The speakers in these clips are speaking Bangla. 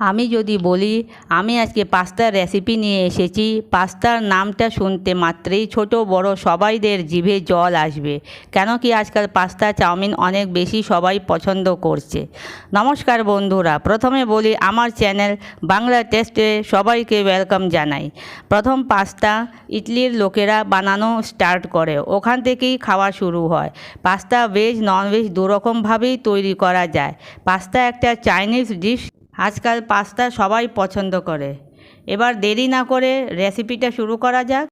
আমি যদি বলি আমি আজকে পাস্তার রেসিপি নিয়ে এসেছি, পাস্তার নামটা শুনতে মাত্রই ছোট বড় সবাইদের জিভে জল আসবে। কেন কি আজকাল পাস্তা চাউমিন অনেক বেশি সবাই পছন্দ করছে। নমস্কার বন্ধুরা, প্রথমে বলি আমার চ্যানেল বাংলা টেস্টে সবাইকে ওয়েলকাম জানাই। প্রথম পাস্তা ইটালির লোকেরা বানানো স্টার্ট করে, ওখান থেকেই খাওয়া শুরু হয়। পাস্তা ভেজ ননভেজ দুরকমভাবেই তৈরি করা যায়। পাস্তা একটা চাইনিজ ডিশ, আজকাল পাস্তা সবাই পছন্দ করে। এবার দেরি না করে রেসিপিটা শুরু করা যাক।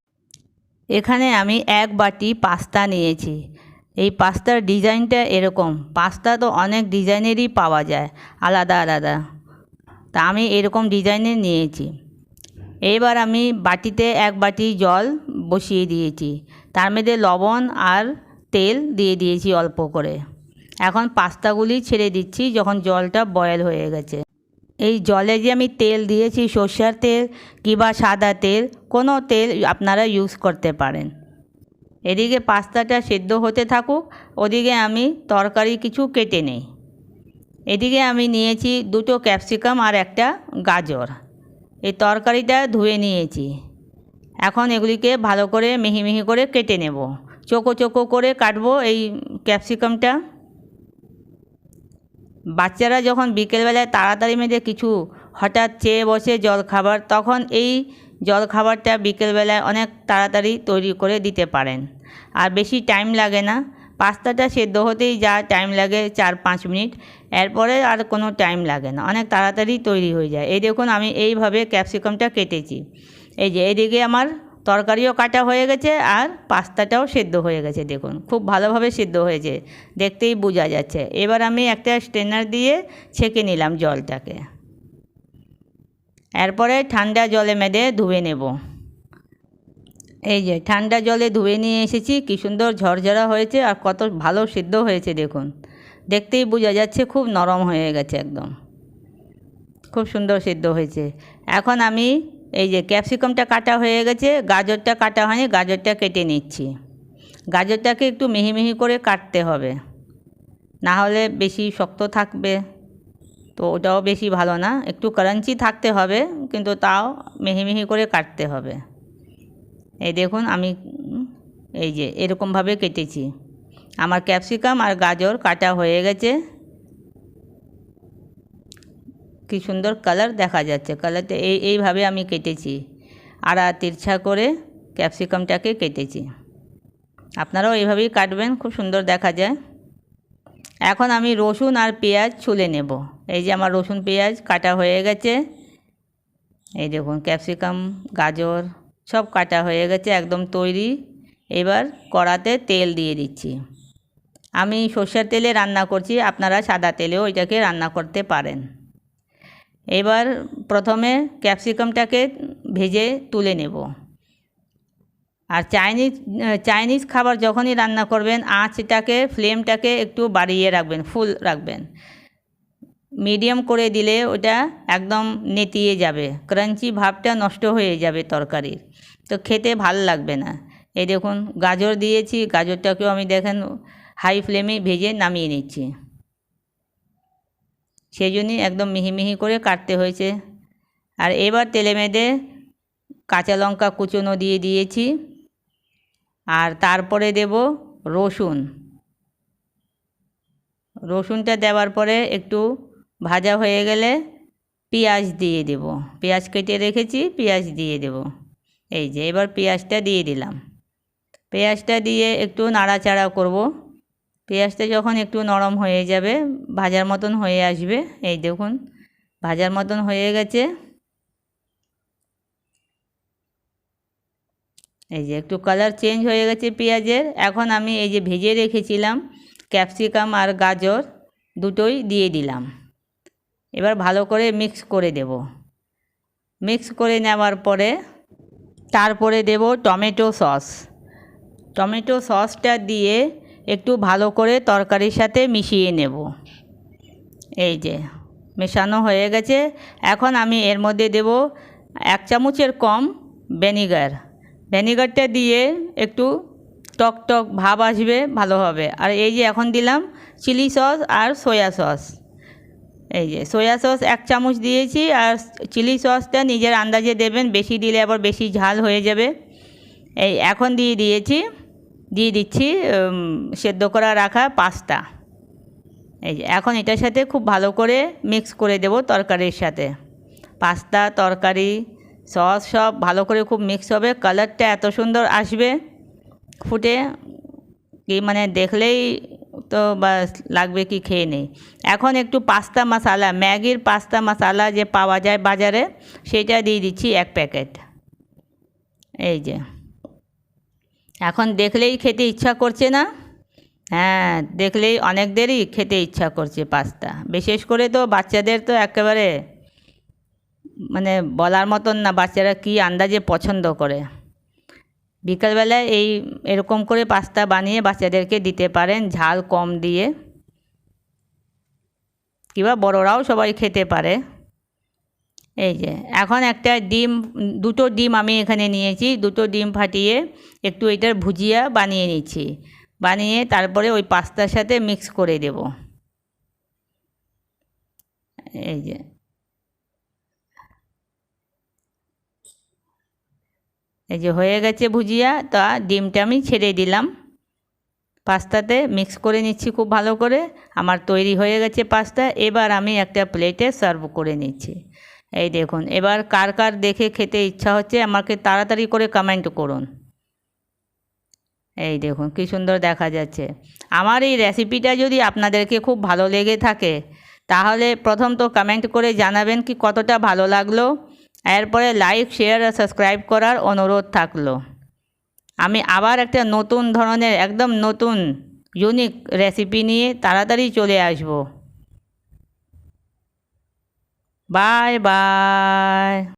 এখানে আমি 1 বাটি পাস্তা নিয়েছি। এই পাস্তার ডিজাইনটা এরকম। পাস্তা তো অনেক ডিজাইনেরই পাওয়া যায়, আলাদা আলাদা। তা আমি এরকম ডিজাইনের নিয়েছি। এবার আমি বাটিতে 1 বাটি জল বসিয়ে দিয়েছি, তার মধ্যে লবণ আর তেল দিয়ে দিয়েছি অল্প করে। এখন পাস্তাগুলি ছেড়ে দিচ্ছি যখন জলটা বয়েল হয়ে গেছে। এই জলে যে আমি তেল দিয়েছি, সর্ষের তেল কিংবা সাদা তেল, কোনো তেল আপনারা ইউজ করতে পারেন। এদিকে পাস্তাটা সেদ্ধ হতে থাকুক, ওদিকে আমি তরকারি কিছু কেটে নেই। এদিকে আমি নিয়েছি 2টো ক্যাপসিকাম আর একটা গাজর। এই তরকারিটা ধুয়ে নিয়েছি। এখন এগুলিকে ভালো করে মিহি মিহি করে কেটে নেব। চোখো চোখো করে কাটবো এই ক্যাপসিকামটা। বাচ্চারা যখন বিকেলবেলায় তাড়াতাড়ি মেঝে কিছু হঠাৎ চেয়ে বসে জলখাবার, তখন এই জলখাবারটা বিকেলবেলায় অনেক তাড়াতাড়ি তৈরি করে দিতে পারেন। আর বেশি টাইম লাগে না। পাস্তাটা সেদ্ধ হতেই যা টাইম লাগে 4-5 মিনিট, এরপরে আর কোনো টাইম লাগে না, অনেক তাড়াতাড়ি তৈরি হয়ে যায়। এই দেখুন আমি এইভাবে ক্যাপসিকামটা কেটেছি। এই যে এদিকে আমার তরকারিও কাটা হয়ে গেছে আর পাস্তাটাও সেদ্ধ হয়ে গেছে। দেখুন খুব ভালোভাবে সেদ্ধ হয়েছে, দেখতেই বোঝা যাচ্ছে। এবার আমি একটা স্ট্রেনার দিয়ে ছেঁকে নিলাম জলটাকে। এরপরে ঠান্ডা জলে মেখে ধুয়ে নেব। এই যে ঠান্ডা জলে ধুয়ে নিয়ে এসেছি, কী সুন্দর ঝরঝরা হয়েছে আর কত ভালো সিদ্ধ হয়েছে দেখুন। দেখতেই বোঝা যাচ্ছে খুব নরম হয়ে গেছে, একদম খুব সুন্দর সিদ্ধ হয়েছে। এখন আমি এই যে ক্যাপসিকামটা কাটা হয়ে গেছে, গাজরটা কাটা হয়নি, গাজরটা কেটে নিচ্ছি। গাজরটাকে একটু মিহি মিহি করে কাটতে হবে, না হলে বেশি শক্ত থাকবে, তো ওটাও বেশি ভালো না। একটু ক্রাঞ্চি থাকতে হবে, কিন্তু তাও মিহি মিহি করে কাটতে হবে। এই দেখুন আমি এই যে এরকমভাবে কেটেছি। আমার ক্যাপসিকাম আর গাজর কাটা হয়ে গেছে। কি সুন্দর কালার দেখা যাচ্ছে। কালারটা এইভাবে আমি কেটেছি, আড়া তিরছা করে ক্যাপসিকামটাকে কেটেছি। আপনারাও এইভাবেই কাটবেন, খুব সুন্দর দেখা যায়। এখন আমি রসুন আর পেঁয়াজ ছুলে নেব। এই যে আমার রসুন পেঁয়াজ কাটা হয়ে গেছে। এই দেখুন ক্যাপসিকাম গাজর সব কাটা হয়ে গেছে, একদম তৈরি। এবার কড়াতে তেল দিয়ে দিচ্ছি। আমি সর্ষের তেলে রান্না করছি, আপনারা সাদা তেলেও এটাকে রান্না করতে পারেন। এবার প্রথমে ক্যাপসিকামটাকে ভেজে তুলে নেব। আর চাইনিজ খাবার যখনই রান্না করবেন, আঁচটাকে ফ্লেমটাকে একটু বাড়িয়ে রাখবেন, ফুল রাখবেন। মিডিয়াম করে দিলে ওটা একদম নেতিয়ে যাবে, ক্রাঞ্চি ভাবটা নষ্ট হয়ে যাবে তরকারির, তো খেতে ভালো লাগবে না। এই দেখুন গাজর দিয়েছি, গাজরটাকেও আমি দেখেন হাই ফ্লেমে ভেজে নামিয়ে নিচ্ছি। সেই জন্যই একদম মিহি মিহি করে কাটতে হয়েছে। আর এবার তেলে মেদে কাঁচা লঙ্কা কুচনো দিয়ে দিয়েছি, আর তারপরে দেব রসুন। রসুনটা দেওয়ার পরে একটু ভাজা হয়ে গেলে পেঁয়াজ দিয়ে দেব। পেঁয়াজ কেটে রেখেছি, পেঁয়াজ দিয়ে দেব। এই যে এবার পেঁয়াজটা দিয়ে দিলাম। পেঁয়াজটা দিয়ে একটু নাড়াচাড়া করব। পেঁয়াজটা যখন একটু নরম হয়ে যাবে, ভাজার মতন হয়ে আসবে, এই দেখুন ভাজার মতন হয়ে গেছে। এই যে একটু কালার চেঞ্জ হয়ে গেছে পেঁয়াজের। এখন আমি এই যে ভেজে রেখেছিলাম ক্যাপসিকাম আর গাজর, দুটোই দিয়ে দিলাম। এবার ভালো করে মিক্স করে দেব। মিক্স করে নেওয়ার পরে তারপরে দেব টমেটো সস। টমেটো সসটা দিয়ে একটু ভালো করে তরকারির সাথে মিশিয়ে নেব। এই যে মেশানো হয়ে গেছে। এখন আমি এর মধ্যে দেব 1 চামচের কম ভিনেগার। ভিনেগারটা দিয়ে একটু টক টক ভাব আসবে, ভালো হবে। আর এই যে এখন দিলাম চিলি সস আর সয়া সস। এই যে সয়া সস 1 চামচ দিয়েছি, আর চিলি সসটা নিজের আন্দাজে দেবেন, বেশি দিলে আবার বেশি ঝাল হয়ে যাবে। এই এখন দিয়ে দিচ্ছি সেদ্ধ করা রাখা পাস্তা। এই যে এখন এটার সাথে খুব ভালো করে মিক্স করে দেব তরকারির সাথে। পাস্তা, তরকারি, সস সব ভালো করে খুব মিক্স হবে। কালারটা এত সুন্দর আসবে ফুটে, কি মানে দেখলেই তো বাস লাগবে কি খেয়ে নেই। এখন একটু পাস্তা মশলা, ম্যাগির পাস্তা মশলা যে পাওয়া যায় বাজারে, সেটা দিয়ে দিচ্ছি 1 প্যাকেট। এই যে এখন দেখলেই খেতে ইচ্ছা করছে না? হ্যাঁ, দেখলেই অনেকদেরই খেতে ইচ্ছা করছে পাস্তা। বিশেষ করে তো বাচ্চাদের তো একেবারে মানে বলার মতন না, বাচ্চারা কি আন্দাজে পছন্দ করে। বিকালবেলায় এরকম করে পাস্তা বানিয়ে বাচ্চাদেরকে দিতে পারেন, ঝাল কম দিয়ে, কিংবা বড়রাও সবাই খেতে পারে। এই যে এখন দুটো ডিম আমি এখানে নিয়েছি, দুটো ডিম ফাটিয়ে একটু এটার ভুজিয়া বানিয়ে নিচ্ছি। বানিয়ে তারপরে ওই পাস্তার সাথে মিক্স করে দেব। এই যে হয়ে গেছে ভুজিয়া। তা ডিমটা আমি ছেড়ে দিলাম, পাস্তাতে মিক্স করে নিচ্ছি খুব ভালো করে। আমার তৈরি হয়ে গেছে পাস্তা। এবার আমি একটা প্লেটে সার্ভ করে নিচ্ছি। এই দেখুন, এবার কার কার দেখে খেতে ইচ্ছা হচ্ছে আমাকে তাড়াতাড়ি করে কমেন্ট করুন। এই দেখুন কি সুন্দর দেখা যাচ্ছে। আমার এই রেসিপিটা যদি আপনাদেরকে খুব ভালো লেগে থাকে, তাহলে প্রথম তো কমেন্ট করে জানাবেন কি কতটা ভালো লাগলো। এরপরে লাইক, শেয়ার আর সাবস্ক্রাইব করার অনুরোধ থাকলো। আমি আবার একটা নতুন ধরনের, একদম নতুন ইউনিক রেসিপি নিয়ে তাড়াতাড়ি চলে আসব। Bye bye.